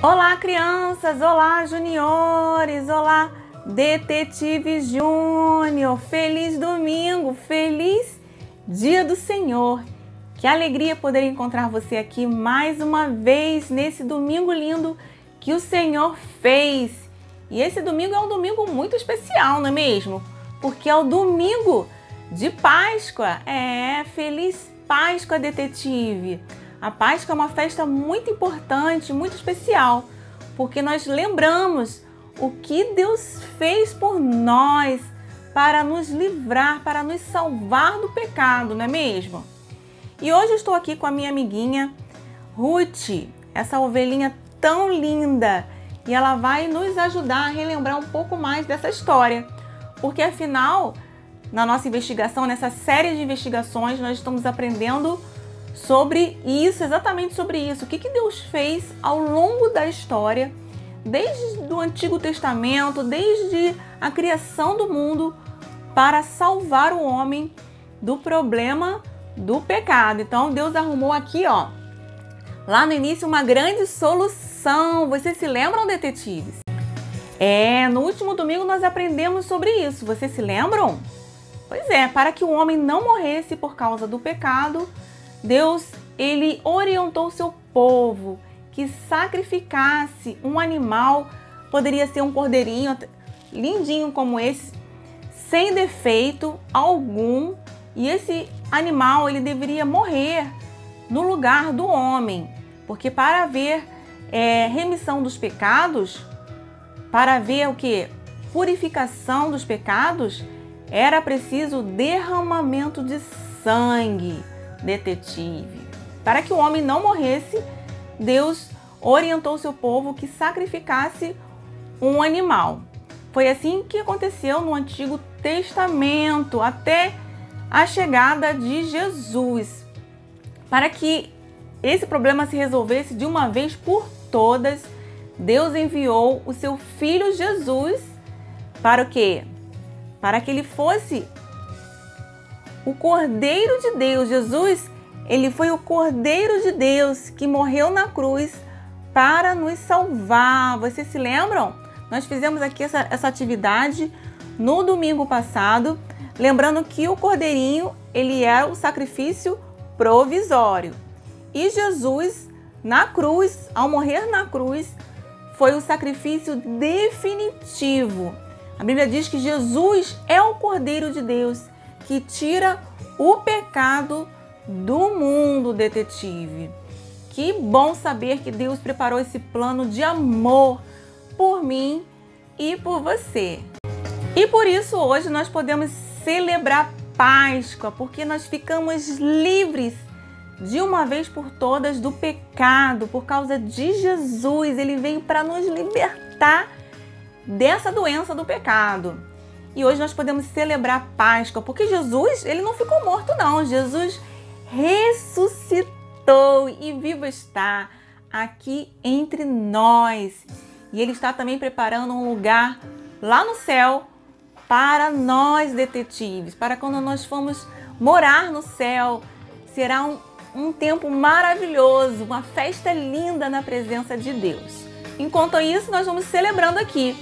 Olá, crianças! Olá, juniores! Olá, Detetive Júnior! Feliz domingo! Feliz Dia do Senhor! Que alegria poder encontrar você aqui mais uma vez nesse domingo lindo que o Senhor fez. E esse domingo é um domingo muito especial, não é mesmo? Porque é o domingo de Páscoa. Feliz Páscoa, Detetive! A Páscoa é uma festa muito importante, muito especial, porque nós lembramos o que Deus fez por nós para nos livrar, para nos salvar do pecado, não é mesmo? E hoje eu estou aqui com a minha amiguinha Ruth, essa ovelhinha tão linda, e ela vai nos ajudar a relembrar um pouco mais dessa história, porque afinal, na nossa investigação, nessa série de investigações, nós estamos aprendendo sobre isso, exatamente sobre isso. O que Deus fez ao longo da história, desde o Antigo Testamento, desde a criação do mundo, para salvar o homem do problema do pecado. Então Deus arrumou aqui, lá no início, uma grande solução. Vocês se lembram, detetives? No último domingo nós aprendemos sobre isso. Vocês se lembram? Pois é, para que o homem não morresse por causa do pecado, Deus, ele orientou o seu povo que sacrificasse um animal, poderia ser um cordeirinho lindinho como esse, sem defeito algum, e esse animal ele deveria morrer no lugar do homem, porque para haver remissão dos pecados, para haver purificação dos pecados, era preciso derramamento de sangue. Detetive. Para que o homem não morresse, Deus orientou seu povo que sacrificasse um animal. Foi assim que aconteceu no Antigo Testamento, até a chegada de Jesus. Para que esse problema se resolvesse de uma vez por todas, Deus enviou o seu Filho Jesus para o quê? Para que ele fosse o Cordeiro de Deus. Jesus, ele foi o Cordeiro de Deus que morreu na cruz para nos salvar. Vocês se lembram? Nós fizemos aqui essa atividade no domingo passado, lembrando que o Cordeirinho, ele era o sacrifício provisório. E Jesus, na cruz, ao morrer na cruz, foi o sacrifício definitivo. A Bíblia diz que Jesus é o Cordeiro de Deus que tira o pecado do mundo, detetive. Que bom saber que Deus preparou esse plano de amor por mim e por você. E por isso hoje nós podemos celebrar Páscoa, porque nós ficamos livres de uma vez por todas do pecado, por causa de Jesus. Ele veio para nos libertar dessa doença do pecado. E hoje nós podemos celebrar Páscoa, porque Jesus, ele não ficou morto não. Jesus ressuscitou e vivo está aqui entre nós. E ele está também preparando um lugar lá no céu para nós, detetives, para quando nós formos morar no céu. Será um tempo maravilhoso, uma festa linda na presença de Deus. Enquanto isso, nós vamos celebrando aqui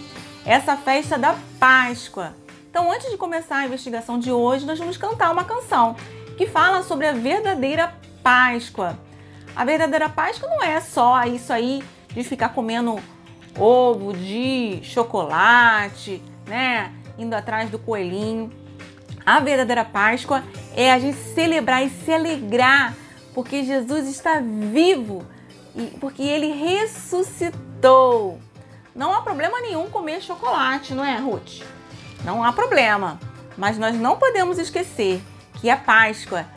essa festa da Páscoa. Então, antes de começar a investigação de hoje, nós vamos cantar uma canção que fala sobre a verdadeira Páscoa. A verdadeira Páscoa não é só isso aí de ficar comendo ovo de chocolate, né? Indo atrás do coelhinho. A verdadeira Páscoa é a gente celebrar e se alegrar porque Jesus está vivo e porque ele ressuscitou. Não há problema nenhum comer chocolate, não é, Ruth? Não há problema, mas nós não podemos esquecer que a Páscoa,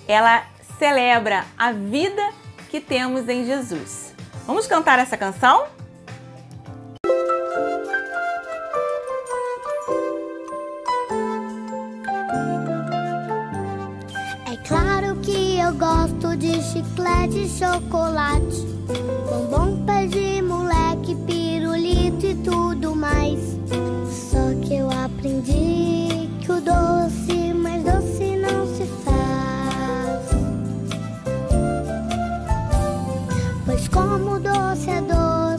ela celebra a vida que temos em Jesus. Vamos cantar essa canção? É claro que eu gosto de chiclete e chocolate, bombom, pé de moleque, pirulito e tudo mais. Só que eu aprendi que o doce mais doce não se faz, pois como o doce é doce,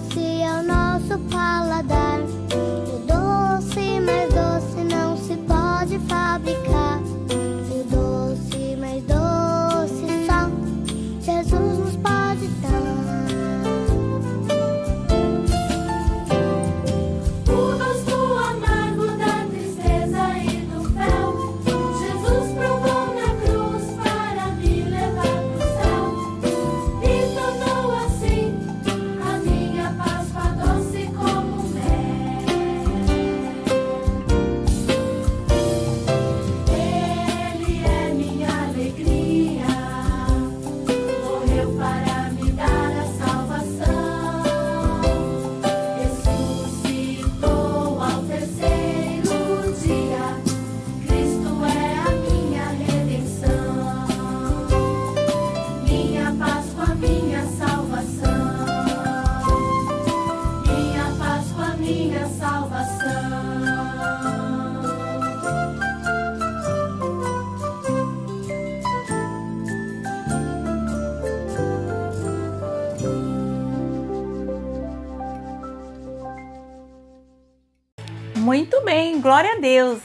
Muito bem, glória a Deus!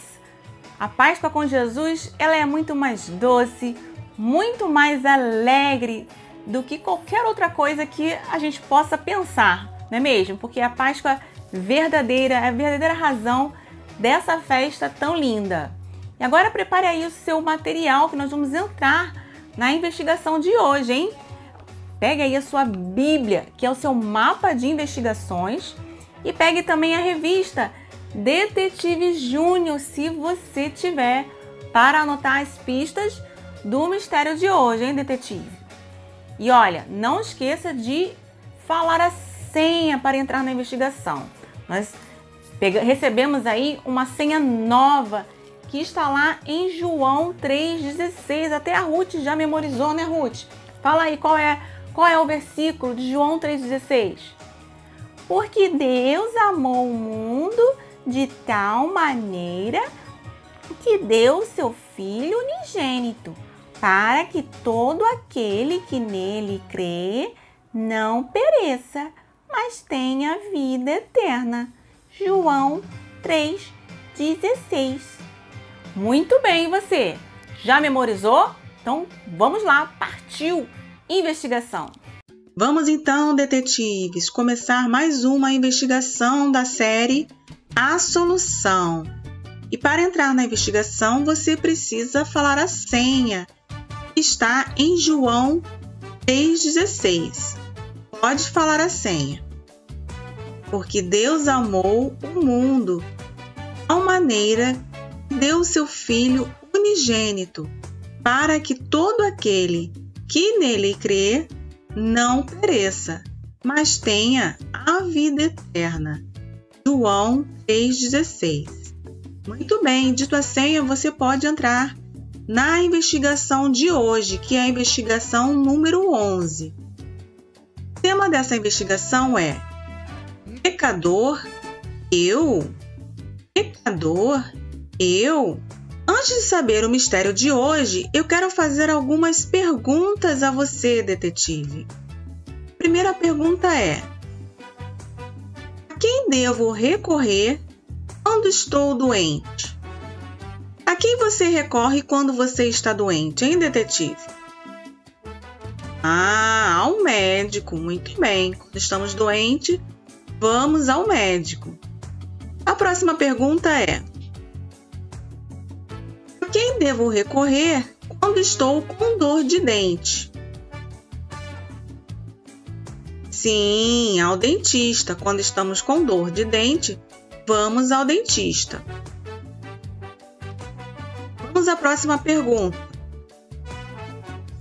A Páscoa com Jesus, ela é muito mais doce, muito mais alegre do que qualquer outra coisa que a gente possa pensar, não é mesmo? Porque a Páscoa verdadeira é a verdadeira razão dessa festa tão linda. E agora prepare aí o seu material que nós vamos entrar na investigação de hoje, hein? Pegue aí a sua Bíblia, que é o seu mapa de investigações, e pegue também a revista Detetive Júnior, se você tiver, para anotar as pistas do mistério de hoje, hein, detetive? E olha, não esqueça de falar a senha para entrar na investigação. Nós recebemos aí uma senha nova que está lá em João 3,16. Até a Ruth já memorizou, né, Ruth? Fala aí qual é o versículo de João 3,16. Porque Deus amou o mundo de tal maneira que deu o seu Filho unigênito, para que todo aquele que nele crê não pereça, mas tenha vida eterna. João 3,16. Muito bem, você? Já memorizou? Então vamos lá, partiu investigação! Vamos então, detetives, começar mais uma investigação da série A Solução. E para entrar na investigação, você precisa falar a senha, que está em João 3,16. Pode falar a senha. Porque Deus amou o mundo de tal maneira que deu o seu Filho unigênito, para que todo aquele que nele crê não pereça, mas tenha a vida eterna. João 3,16. Muito bem, dito a senha, você pode entrar na investigação de hoje, que é a investigação número 11. O tema dessa investigação é Pecador, eu? Pecador, eu? Antes de saber o mistério de hoje, eu quero fazer algumas perguntas a você, detetive. A primeira pergunta é: a quem devo recorrer quando estou doente? A quem você recorre quando você está doente, hein, detetive? Ao médico, muito bem. Quando estamos doentes, vamos ao médico. A próxima pergunta é: a quem devo recorrer quando estou com dor de dente? Sim, ao dentista. Quando estamos com dor de dente, vamos ao dentista. Vamos à próxima pergunta.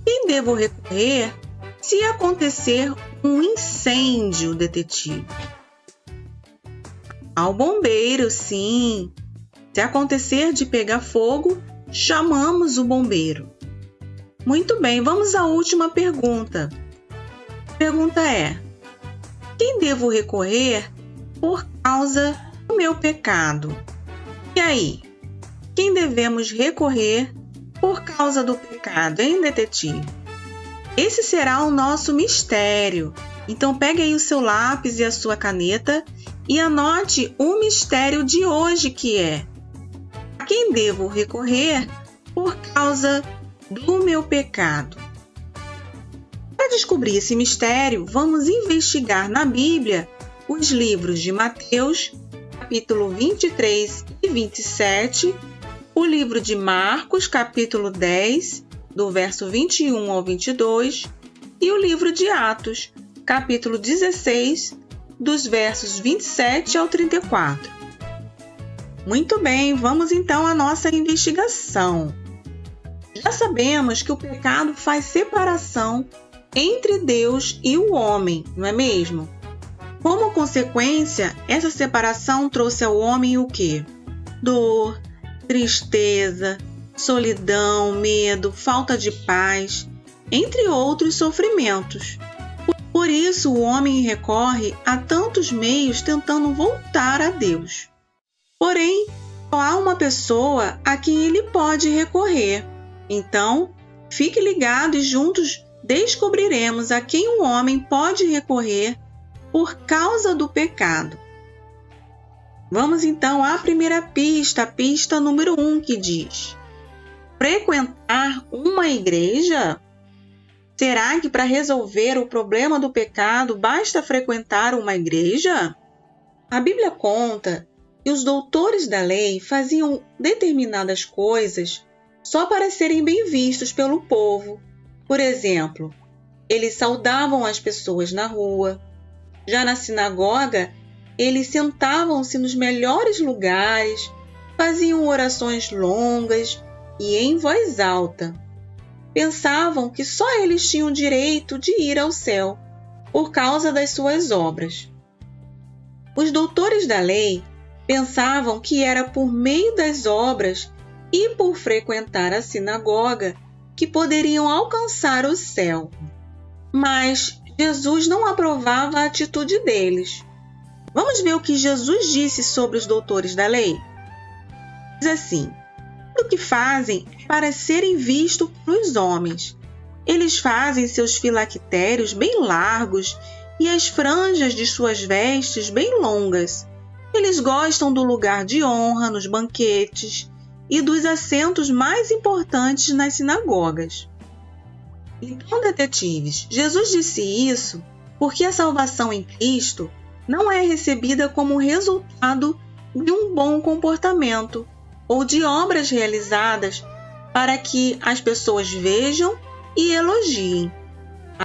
Quem devo recorrer se acontecer um incêndio, detetive? Ao bombeiro, sim. Se acontecer de pegar fogo, chamamos o bombeiro. Muito bem, vamos à última pergunta. A pergunta é: quem devo recorrer por causa do meu pecado? E aí? Quem devemos recorrer por causa do pecado, hein, detetive? Esse será o nosso mistério. Então pegue aí o seu lápis e a sua caneta e anote o mistério de hoje, que é: a quem devo recorrer por causa do meu pecado? Para descobrir esse mistério, vamos investigar na Bíblia os livros de Mateus, capítulo 23 e 27, o livro de Marcos, capítulo 10, do verso 21 ao 22, e o livro de Atos, capítulo 16, dos versos 27 ao 34. Muito bem, vamos então à nossa investigação. Já sabemos que o pecado faz separação entre Deus e o homem, não é mesmo? Como consequência, essa separação trouxe ao homem o quê? Dor, tristeza, solidão, medo, falta de paz, entre outros sofrimentos. Por isso, o homem recorre a tantos meios tentando voltar a Deus. Porém, só há uma pessoa a quem ele pode recorrer. Então, fique ligado e juntos descobriremos a quem o homem pode recorrer por causa do pecado. Vamos então à primeira pista, a pista número 1, que diz: frequentar uma igreja? Será que para resolver o problema do pecado basta frequentar uma igreja? A Bíblia conta que os doutores da lei faziam determinadas coisas só para serem bem vistos pelo povo. Por exemplo, eles saudavam as pessoas na rua. Já na sinagoga, eles sentavam-se nos melhores lugares, faziam orações longas e em voz alta. Pensavam que só eles tinham direito de ir ao céu por causa das suas obras. Os doutores da lei pensavam que era por meio das obras e por frequentar a sinagoga que poderiam alcançar o céu. Mas Jesus não aprovava a atitude deles. Vamos ver o que Jesus disse sobre os doutores da lei? Diz assim: tudo o que fazem é para serem vistos pelos homens. Eles fazem seus filactérios bem largos e as franjas de suas vestes bem longas. Eles gostam do lugar de honra nos banquetes e dos assentos mais importantes nas sinagogas. Então, detetives, Jesus disse isso porque a salvação em Cristo não é recebida como resultado de um bom comportamento ou de obras realizadas para que as pessoas vejam e elogiem.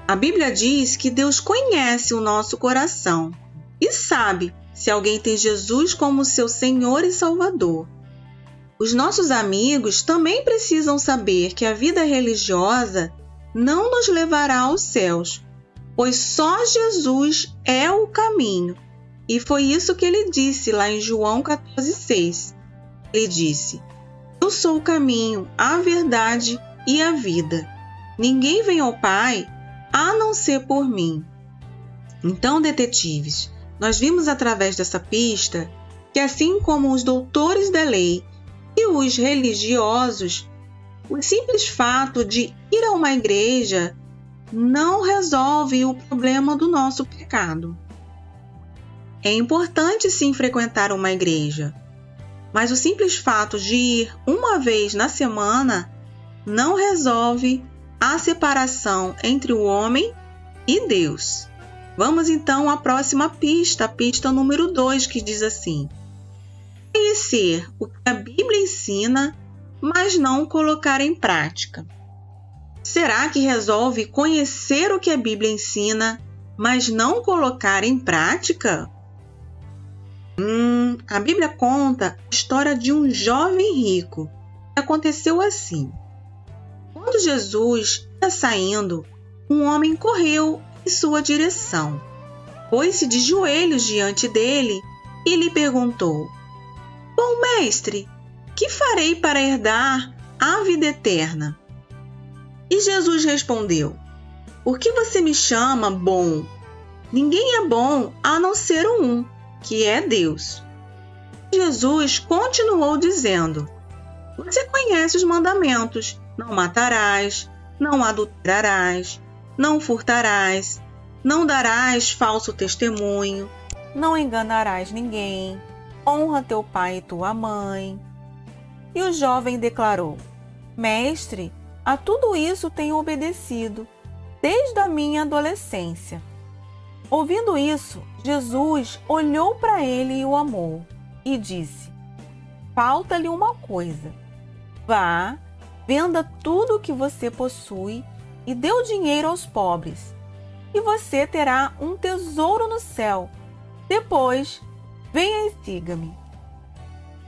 A Bíblia diz que Deus conhece o nosso coração e sabe se alguém tem Jesus como seu Senhor e Salvador. Os nossos amigos também precisam saber que a vida religiosa não nos levará aos céus, pois só Jesus é o caminho. E foi isso que ele disse lá em João 14,6. Ele disse: eu sou o caminho, a verdade e a vida. Ninguém vem ao Pai a não ser por mim. Então, detetives, nós vimos através dessa pista que, assim como os doutores da lei e os religiosos, o simples fato de ir a uma igreja não resolve o problema do nosso pecado. É importante sim frequentar uma igreja, mas o simples fato de ir uma vez na semana não resolve a separação entre o homem e Deus. Vamos então à próxima pista, a pista número 2, que diz assim: conhecer o que a Bíblia ensina, mas não colocar em prática. Será que resolve conhecer o que a Bíblia ensina, mas não colocar em prática? A Bíblia conta a história de um jovem rico. Aconteceu assim: quando Jesus ia saindo, um homem correu em sua direção. Pôs-se de joelhos diante dele e lhe perguntou: bom mestre, que farei para herdar a vida eterna? E Jesus respondeu: por que você me chama bom? Ninguém é bom a não ser um, que é Deus. Jesus continuou dizendo: você conhece os mandamentos: não matarás, não adulterarás, não furtarás, não darás falso testemunho, não enganarás ninguém, honra teu pai e tua mãe. E o jovem declarou: mestre, a tudo isso tenho obedecido, desde a minha adolescência. Ouvindo isso, Jesus olhou para ele e o amou, e disse: falta-lhe uma coisa. Vá, venda tudo o que você possui e dê o dinheiro aos pobres, e você terá um tesouro no céu. Depois, venha e siga-me.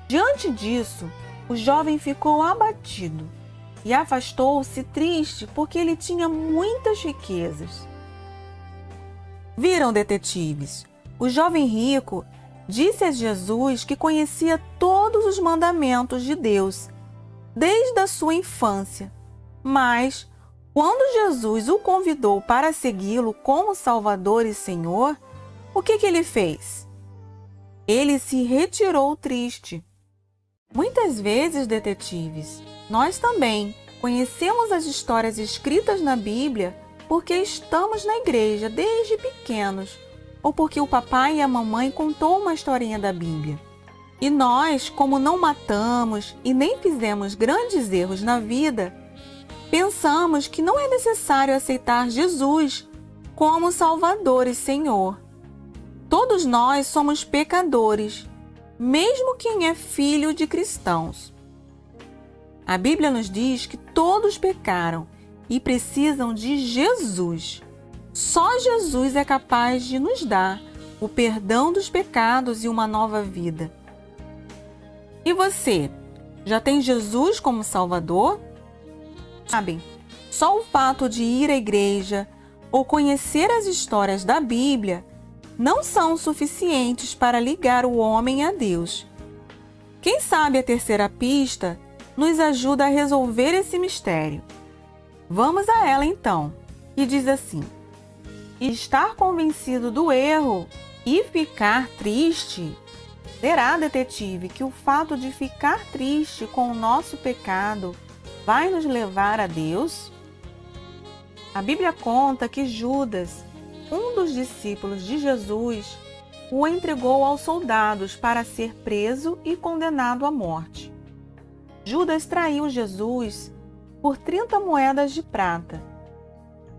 Diante disso, o jovem ficou abatido e afastou-se triste porque ele tinha muitas riquezas. Viram, detetives? O jovem rico disse a Jesus que conhecia todos os mandamentos de Deus desde a sua infância, mas quando Jesus o convidou para segui-lo como Salvador e Senhor, o que ele fez? Ele se retirou triste. Muitas vezes, detetives, nós também conhecemos as histórias escritas na Bíblia porque estamos na igreja desde pequenos ou porque o papai e a mamãe contou uma historinha da Bíblia. E nós, como não matamos e nem fizemos grandes erros na vida, pensamos que não é necessário aceitar Jesus como Salvador e Senhor. Todos nós somos pecadores, mesmo quem é filho de cristãos. A Bíblia nos diz que todos pecaram e precisam de Jesus. Só Jesus é capaz de nos dar o perdão dos pecados e uma nova vida. E você, já tem Jesus como Salvador? Sabem, só o fato de ir à igreja ou conhecer as histórias da Bíblia não são suficientes para ligar o homem a Deus. Quem sabe a terceira pista nos ajuda a resolver esse mistério. Vamos a ela então, que diz assim: estar convencido do erro e ficar triste. Será, detetive, que o fato de ficar triste com o nosso pecado vai nos levar a Deus? A Bíblia conta que Judas, um dos discípulos de Jesus, o entregou aos soldados para ser preso e condenado à morte. Judas traiu Jesus por 30 moedas de prata.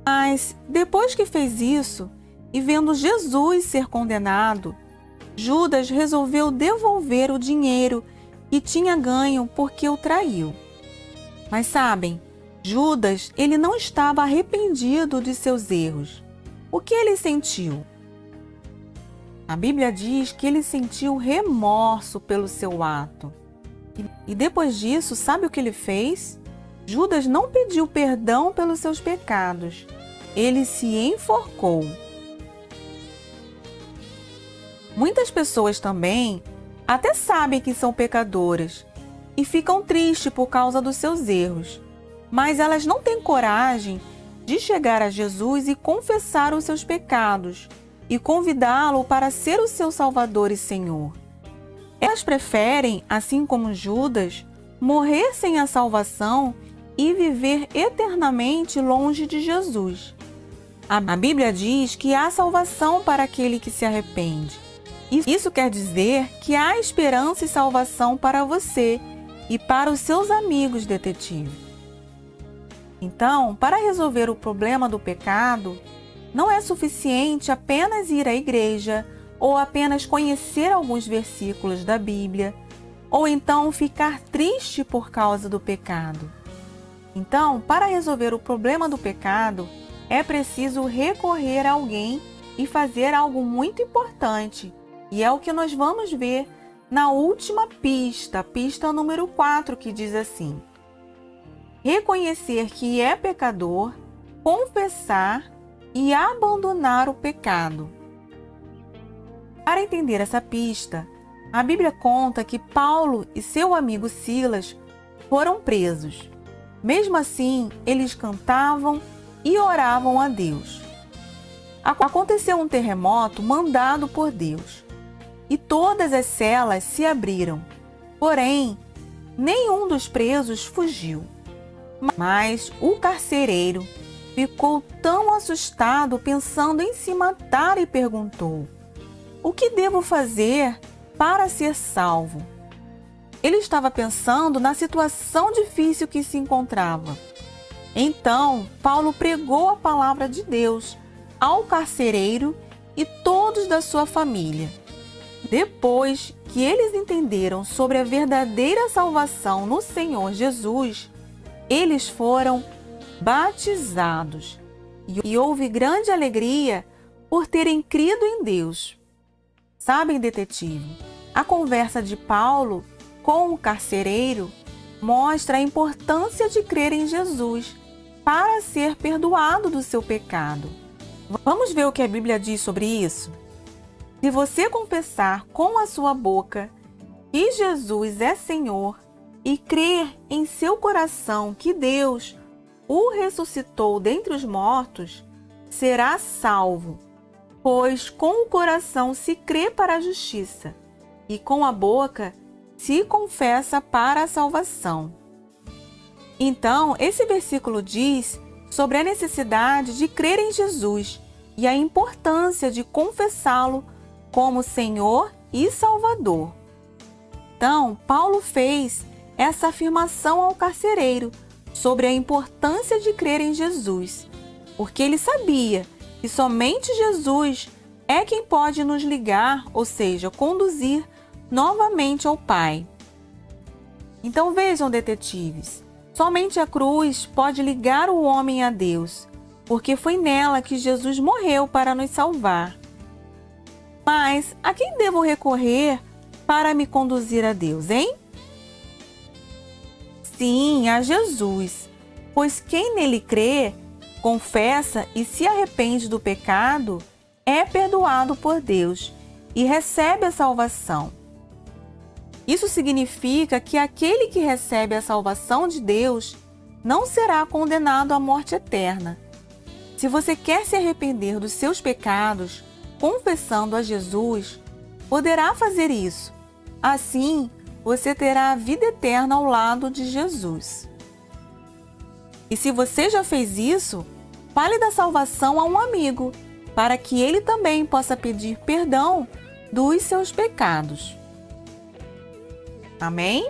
Mas, depois que fez isso, e vendo Jesus ser condenado, Judas resolveu devolver o dinheiro que tinha ganho porque o traiu. Mas sabem, Judas, ele não estava arrependido de seus erros. O que ele sentiu? A Bíblia diz que ele sentiu remorso pelo seu ato. E depois disso, sabe o que ele fez? Judas não pediu perdão pelos seus pecados. Ele se enforcou. Muitas pessoas também até sabem que são pecadoras e ficam tristes por causa dos seus erros, mas elas não têm coragem de chegar a Jesus e confessar os seus pecados e convidá-lo para ser o seu Salvador e Senhor. Elas preferem, assim como Judas, morrer sem a salvação e viver eternamente longe de Jesus. A Bíblia diz que há salvação para aquele que se arrepende. Isso quer dizer que há esperança e salvação para você e para os seus amigos, detetive. Então, para resolver o problema do pecado, não é suficiente apenas ir à igreja ou apenas conhecer alguns versículos da Bíblia, ou então ficar triste por causa do pecado. Então, para resolver o problema do pecado, é preciso recorrer a alguém e fazer algo muito importante. E é o que nós vamos ver na última pista, pista número 4, que diz assim: reconhecer que é pecador, confessar e abandonar o pecado. Para entender essa pista, a Bíblia conta que Paulo e seu amigo Silas foram presos. Mesmo assim, eles cantavam e oravam a Deus. Aconteceu um terremoto mandado por Deus. E todas as celas se abriram. Porém, nenhum dos presos fugiu. Mas o carcereiro ficou tão assustado pensando em se matar e perguntou: o que devo fazer para ser salvo? Ele estava pensando na situação difícil que se encontrava. Então, Paulo pregou a palavra de Deus ao carcereiro e todos da sua família. Depois que eles entenderam sobre a verdadeira salvação no Senhor Jesus, eles foram batizados. E houve grande alegria por terem crido em Deus. Sabem, detetive, a conversa de Paulo com o carcereiro mostra a importância de crer em Jesus para ser perdoado do seu pecado. Vamos ver o que a Bíblia diz sobre isso? Se você confessar com a sua boca que Jesus é Senhor e crer em seu coração que Deus o ressuscitou dentre os mortos, será salvo, pois com o coração se crê para a justiça e com a boca se confessa para a salvação. Então, esse versículo diz sobre a necessidade de crer em Jesus e a importância de confessá-lo como Senhor e Salvador. Então, Paulo fez essa afirmação ao carcereiro sobre a importância de crer em Jesus, porque ele sabia que somente Jesus é quem pode nos ligar, ou seja, conduzir novamente ao Pai. Então vejam, detetives, somente a cruz pode ligar o homem a Deus, porque foi nela que Jesus morreu para nos salvar. Mas a quem devo recorrer para me conduzir a Deus, hein? Sim, a Jesus, pois quem nele crê, confessa e se arrepende do pecado, é perdoado por Deus e recebe a salvação. Isso significa que aquele que recebe a salvação de Deus não será condenado à morte eterna. Se você quer se arrepender dos seus pecados, confessando a Jesus, poderá fazer isso. Assim, você terá a vida eterna ao lado de Jesus. E se você já fez isso, fale da salvação a um amigo, para que ele também possa pedir perdão dos seus pecados. Amém?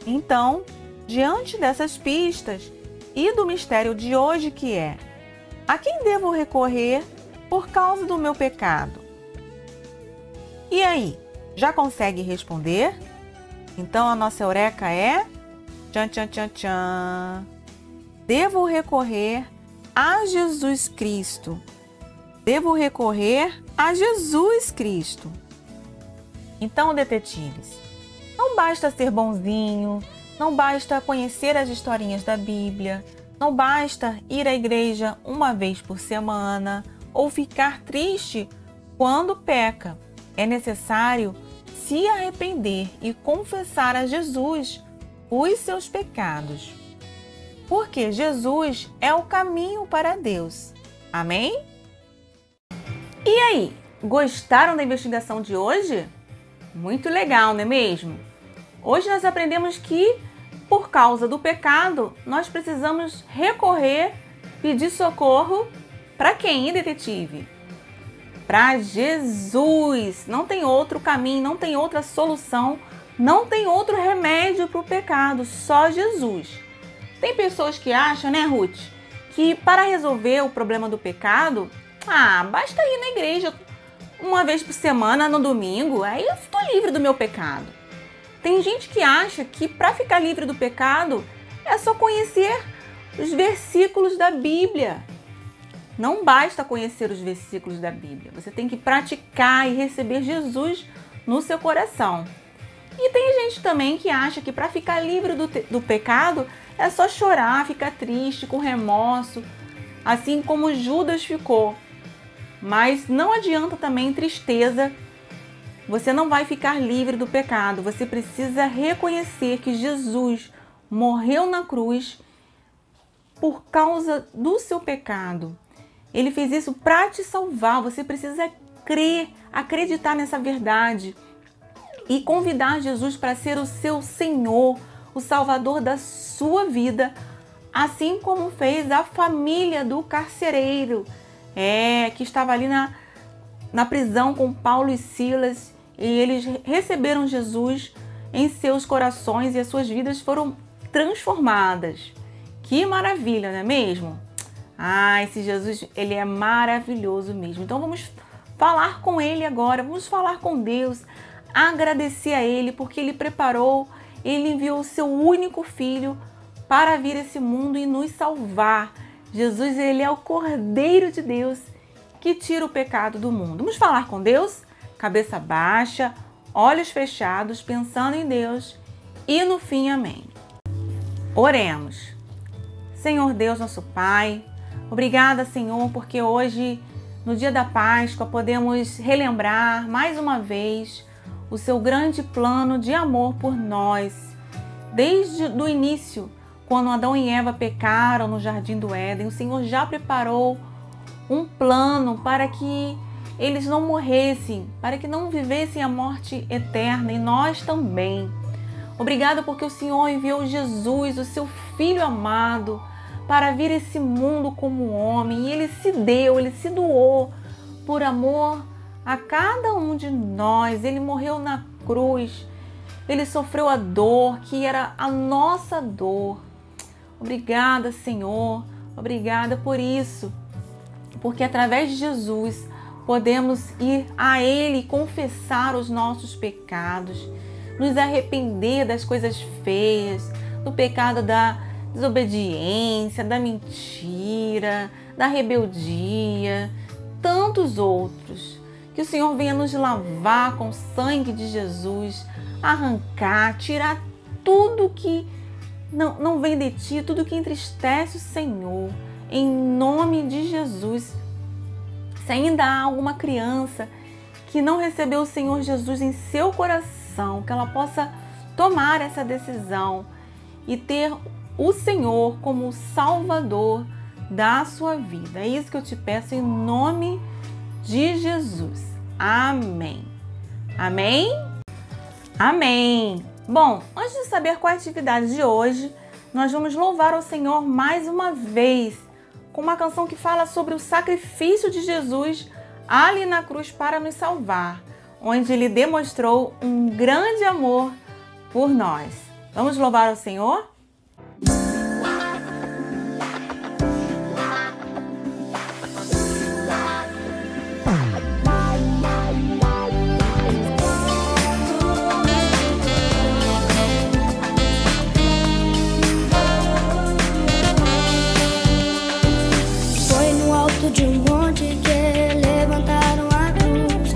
Então, diante dessas pistas e do mistério de hoje que é: a quem devo recorrer por causa do meu pecado? E aí, já consegue responder? Então a nossa eureka é: tchan, tchan, tchan, tchan. Devo recorrer a Jesus Cristo. Devo recorrer a Jesus Cristo. Então, detetives, não basta ser bonzinho, não basta conhecer as historinhas da Bíblia, não basta ir à igreja uma vez por semana ou ficar triste quando peca. É necessário se arrepender e confessar a Jesus os seus pecados. Porque Jesus é o caminho para Deus. Amém? E aí, gostaram da investigação de hoje? Muito legal, não é mesmo? Hoje nós aprendemos que, por causa do pecado, nós precisamos recorrer, pedir socorro para quem, hein, detetive? Para Jesus. Não tem outro caminho, não tem outra solução, não tem outro remédio para o pecado, só Jesus. Tem pessoas que acham, né, Ruth, que para resolver o problema do pecado, basta ir na igreja uma vez por semana, no domingo, aí eu estou livre do meu pecado. Tem gente que acha que para ficar livre do pecado é só conhecer os versículos da Bíblia. Não basta conhecer os versículos da Bíblia, você tem que praticar e receber Jesus no seu coração. E tem gente também que acha que para ficar livre do pecado é só chorar, ficar triste, com remorso, assim como Judas ficou. Mas não adianta também tristeza, você não vai ficar livre do pecado. Você precisa reconhecer que Jesus morreu na cruz por causa do seu pecado. Ele fez isso para te salvar. Você precisa crer, acreditar nessa verdade e convidar Jesus para ser o seu Senhor, o Salvador da sua vida, assim como fez a família do carcereiro, que estava ali na prisão com Paulo e Silas, e eles receberam Jesus em seus corações e as suas vidas foram transformadas. Que maravilha, não é mesmo? Esse Jesus, ele é maravilhoso mesmo. Então vamos falar com ele agora, vamos falar com Deus, agradecer a ele porque ele preparou, ele enviou o seu único filho para vir a esse mundo e nos salvar. Jesus, ele é o Cordeiro de Deus que tira o pecado do mundo. Vamos falar com Deus? Cabeça baixa, olhos fechados, pensando em Deus e no fim, amém. Oremos. Senhor Deus, nosso Pai, obrigada, Senhor, porque hoje, no dia da Páscoa, podemos relembrar mais uma vez o seu grande plano de amor por nós. Desde o início, quando Adão e Eva pecaram no Jardim do Éden, o Senhor já preparou um plano para que eles não morressem, para que não vivessem a morte eterna, e nós também. Obrigada porque o Senhor enviou Jesus, o seu Filho amado, para vir a esse mundo como homem, e ele se deu, ele se doou por amor a cada um de nós. Ele morreu na cruz Ele sofreu a dor que era a nossa dor. Obrigada, Senhor. Obrigada por isso. Porque através de Jesus podemos ir a Ele e confessar os nossos pecados, nos arrepender das coisas feias, do pecado da desobediência, da mentira, da rebeldia, tantos outros. Que o Senhor venha nos lavar com o sangue de Jesus, arrancar, tirar tudo que não vem de Ti, tudo que entristece o Senhor, em nome de Jesus. Se ainda há alguma criança que não recebeu o Senhor Jesus em seu coração, que ela possa tomar essa decisão e ter o Senhor como o Salvador da sua vida. É isso que eu te peço em nome de Jesus. Amém. Amém? Amém. Bom, antes de saber qual é a atividade de hoje, nós vamos louvar ao Senhor mais uma vez com uma canção que fala sobre o sacrifício de Jesus ali na cruz para nos salvar, onde Ele demonstrou um grande amor por nós. Vamos louvar ao Senhor? De um monte que levantaram a cruz,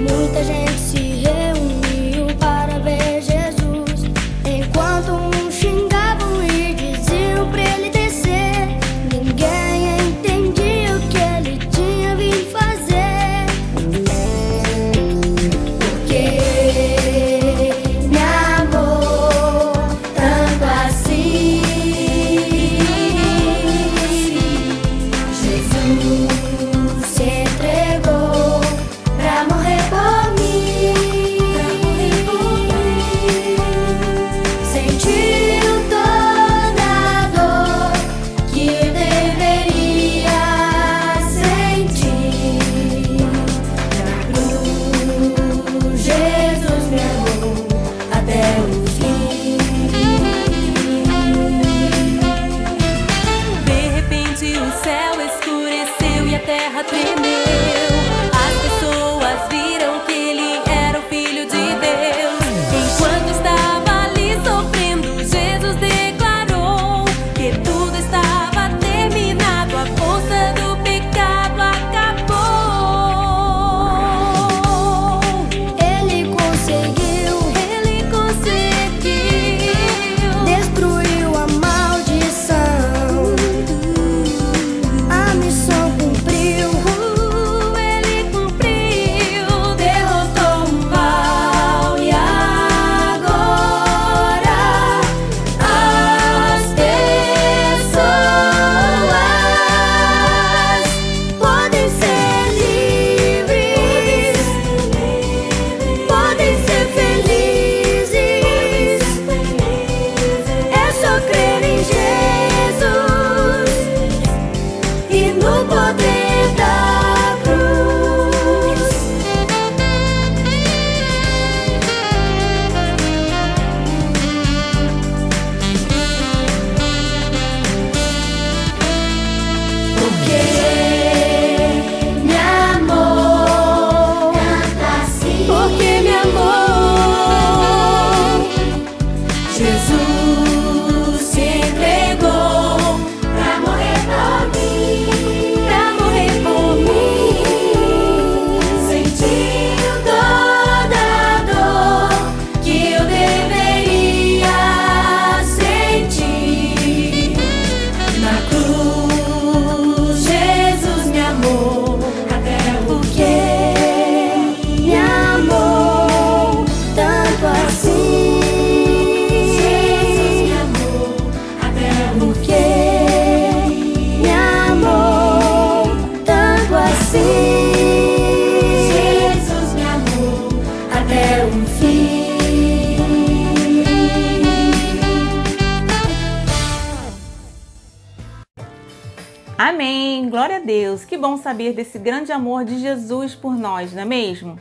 muita gente se reuniu para ver Jesus. Enquanto uns xingavam e diziam pra ele descer, ninguém entendia o que ele tinha vindo fazer. Porque me amou tanto assim, se entregou pra morrer por mim, sentiu toda a dor que deveria sentir. Na cruz, Jesus me amou até o fim. De repente o céu escureceu e a terra tremeu. As pessoas viram que ele era o Filho de Deus. Enquanto estava ali sofrendo, Jesus declarou que tudo estava terminado, a força do pecado acabou. Ele conseguiu destruiu a maldição. A missão cumpriu, Ele cumpriu, derrotou o mal. E agora as pessoas podem ser livres, podem ser felizes. É só crer em Jesus e no poder da cruz. Porque me amou, porque me amou, Jesus se entregou pra morrer por mim, sentiu toda a dor que eu deveria sentir. Na cruz, Jesus me amou até o porque me amou tanto assim. Jesus me amou até o porque me amou tanto assim. Jesus me amou até o fim. Amém! Glória a Deus! Que bom saber desse grande amor de Jesus por nós, não é mesmo?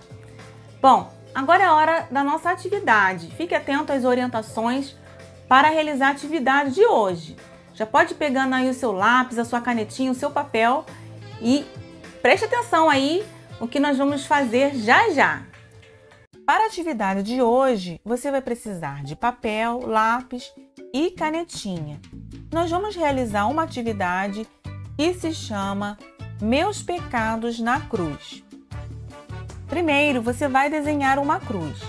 Bom, agora é a hora da nossa atividade. Fique atento às orientações para realizar a atividade de hoje. Já pode ir pegando aí o seu lápis, a sua canetinha, o seu papel e preste atenção aí no que nós vamos fazer já já. Para a atividade de hoje, você vai precisar de papel, lápis e canetinha. Nós vamos realizar uma atividade que se chama Meus Pecados na Cruz. Primeiro, você vai desenhar uma cruz.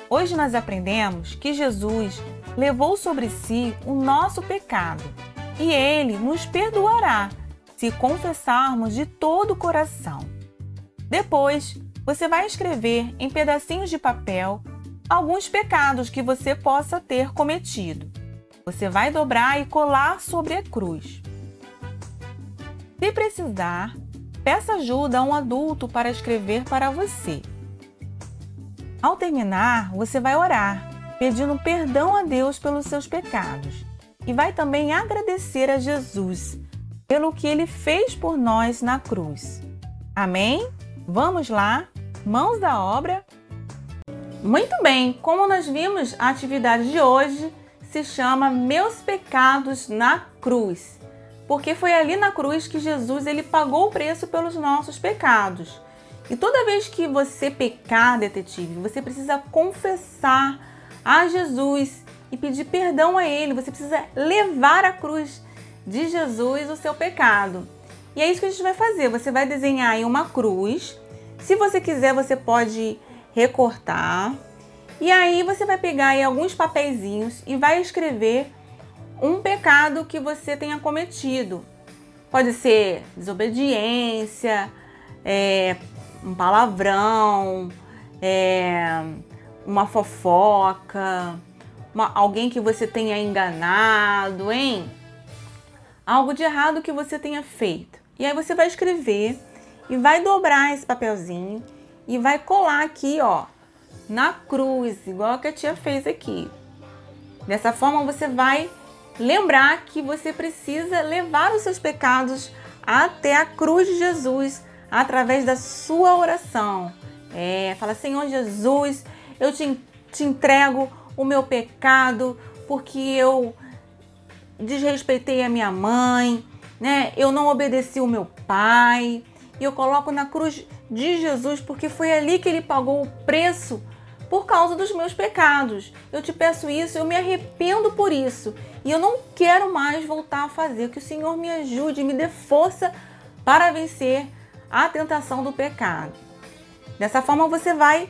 Hoje nós aprendemos que Jesus levou sobre si o nosso pecado e Ele nos perdoará se confessarmos de todo o coração. Depois, você vai escrever em pedacinhos de papel alguns pecados que você possa ter cometido. Você vai dobrar e colar sobre a cruz. Se precisar, peça ajuda a um adulto para escrever para você. Ao terminar, você vai orar, pedindo perdão a Deus pelos seus pecados e vai também agradecer a Jesus pelo que Ele fez por nós na cruz. Amém? Vamos lá? Mãos à obra? Muito bem, como nós vimos, a atividade de hoje se chama Meus Pecados na Cruz, porque foi ali na cruz que Jesus ele pagou o preço pelos nossos pecados. E toda vez que você pecar, detetive, você precisa confessar a Jesus e pedir perdão a Ele. Você precisa levar à cruz de Jesus o seu pecado. E é isso que a gente vai fazer. Você vai desenhar aí uma cruz. Se você quiser, você pode recortar. E aí você vai pegar aí alguns papeizinhos e vai escrever um pecado que você tenha cometido. Pode ser desobediência, um palavrão, uma fofoca, alguém que você tenha enganado, hein? Algo de errado que você tenha feito. E aí você vai escrever e vai dobrar esse papelzinho e vai colar aqui, ó, na cruz, igual que a tia fez aqui. Dessa forma você vai lembrar que você precisa levar os seus pecados até a cruz de Jesus através da sua oração. Fala: Senhor Jesus, eu te entrego o meu pecado porque eu desrespeitei a minha mãe, né? Eu não obedeci o meu pai. E eu coloco na cruz de Jesus porque foi ali que Ele pagou o preço por causa dos meus pecados. Eu te peço isso, eu me arrependo por isso. E eu não quero mais voltar a fazer. Que o Senhor me ajude, me dê força para vencer a tentação do pecado. Dessa forma você vai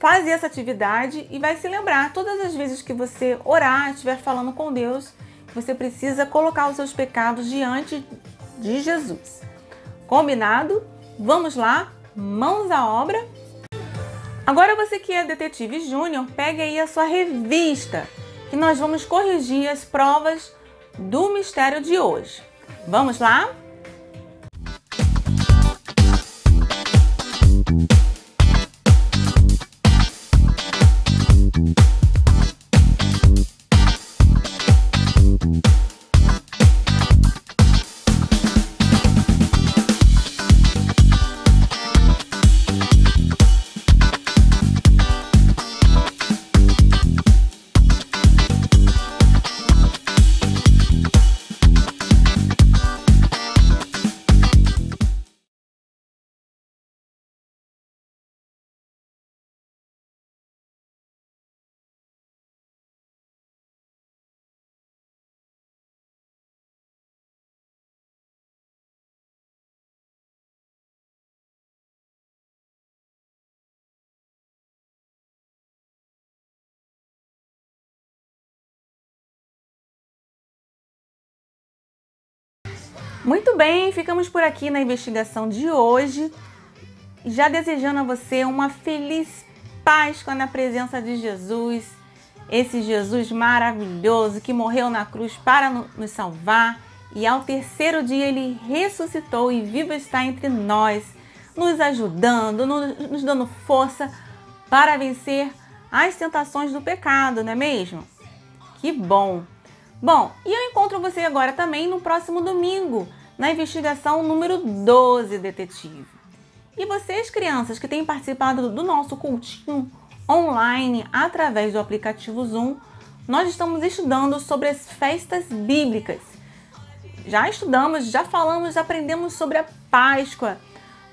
fazer essa atividade e vai se lembrar todas as vezes que você orar, estiver falando com Deus, você precisa colocar os seus pecados diante de Jesus. Combinado? Vamos lá? Mãos à obra? Agora você que é detetive júnior, pegue aí a sua revista, que nós vamos corrigir as provas do mistério de hoje. Vamos lá? Muito bem, ficamos por aqui na investigação de hoje, já desejando a você uma feliz Páscoa na presença de Jesus, esse Jesus maravilhoso que morreu na cruz para nos salvar e ao terceiro dia Ele ressuscitou e vivo está entre nós, nos ajudando, nos dando força para vencer as tentações do pecado, não é mesmo? Que bom! Bom, e eu encontro você agora também no próximo domingo, na investigação número 12, detetive. E vocês, crianças, que têm participado do nosso cultinho online através do aplicativo Zoom, nós estamos estudando sobre as festas bíblicas. Já estudamos, já falamos, já aprendemos sobre a Páscoa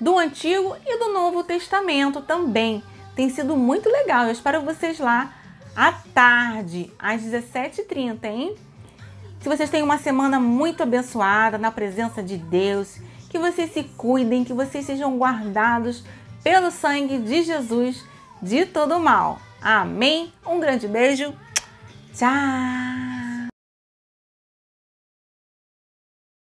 do Antigo e do Novo Testamento também. Tem sido muito legal. Eu espero vocês lá à tarde, às 17h30, hein? Que vocês tenham uma semana muito abençoada na presença de Deus. Que vocês se cuidem, que vocês sejam guardados pelo sangue de Jesus de todo mal. Amém? Um grande beijo. Tchau!